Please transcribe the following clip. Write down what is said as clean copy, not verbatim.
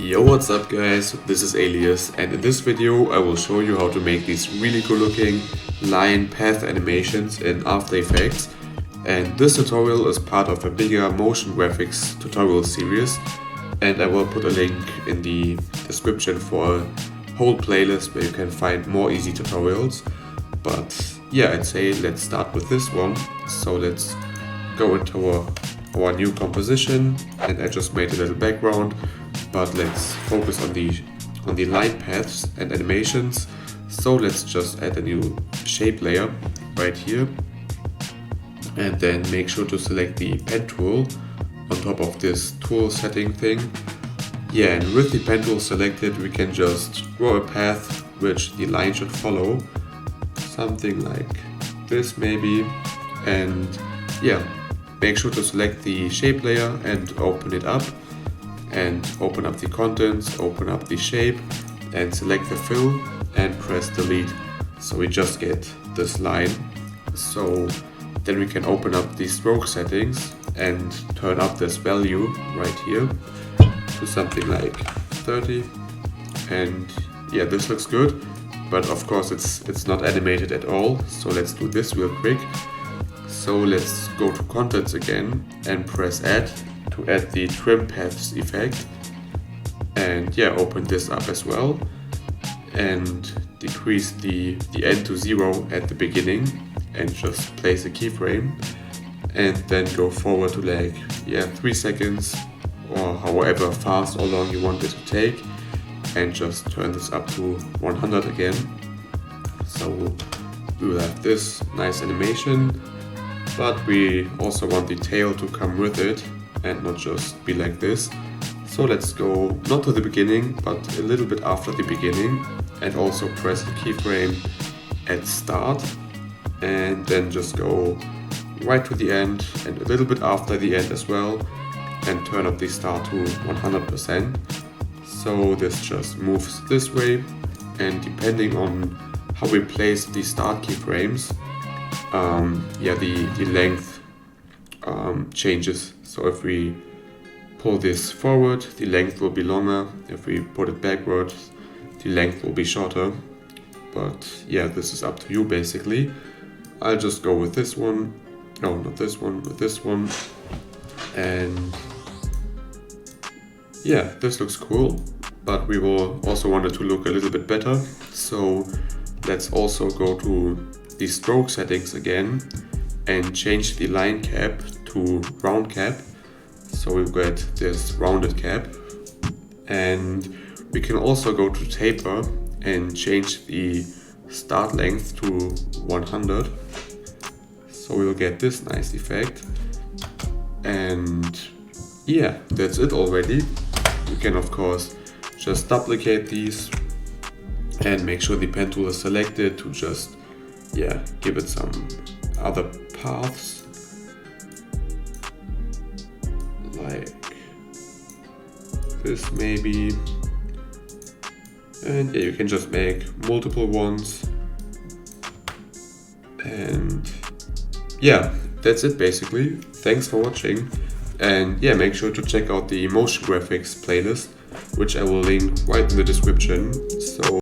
Yo, what's up guys, this is Alias, and in this video I will show you how to make these really cool looking line path animations in After Effects. And this tutorial is part of a bigger motion graphics tutorial series, and I will put a link in the description for a whole playlist where you can find more easy tutorials. But yeah, I'd say let's start with this one. So let's go into our new composition, and I just made a little background, but let's focus on the line paths and animations. So let's just add a new shape layer right here, and then make sure to select the pen tool on top of this tool setting thing. Yeah, and with the pen tool selected, we can just draw a path which the line should follow, something like this maybe. And yeah, make sure to select the shape layer and open it up, and open up the contents, open up the shape, and select the fill and press delete. So we just get this line. So then we can open up the stroke settings and turn up this value right here to something like 30. And yeah, this looks good, but of course it's not animated at all. So let's do this real quick. So let's go to contents again and press add to add the trim paths effect. And yeah, open this up as well and decrease the end to 0 at the beginning and just place a keyframe, and then go forward to like 3 seconds or however fast or long you want it to take, and just turn this up to 100 again. So we will have this nice animation, but we also want the tail to come with it and not just be like this. So let's go not to the beginning, but a little bit after the beginning, and also press the keyframe at start, and then just go right to the end and a little bit after the end as well, and turn up the start to 100%. So this just moves this way, and depending on how we place the start keyframes, the length changes. So if we pull this forward, the length will be longer. If we put it backward, the length will be shorter. But yeah, this is up to you basically. I'll just go with this one. No, not this one, with this one. And yeah, this looks cool, but we will also want it to look a little bit better. So let's also go to the stroke settings again and change the line cap to round cap. So we've got this rounded cap, and we can also go to taper and change the start length to 100. So we'll get this nice effect. And yeah, that's it already. You can of course just duplicate these and make sure the pen tool is selected to just give it some other paths, like this maybe. And yeah, you can just make multiple ones. And yeah, that's it basically. Thanks for watching, and yeah, make sure to check out the motion graphics playlist, which I will link right in the description. So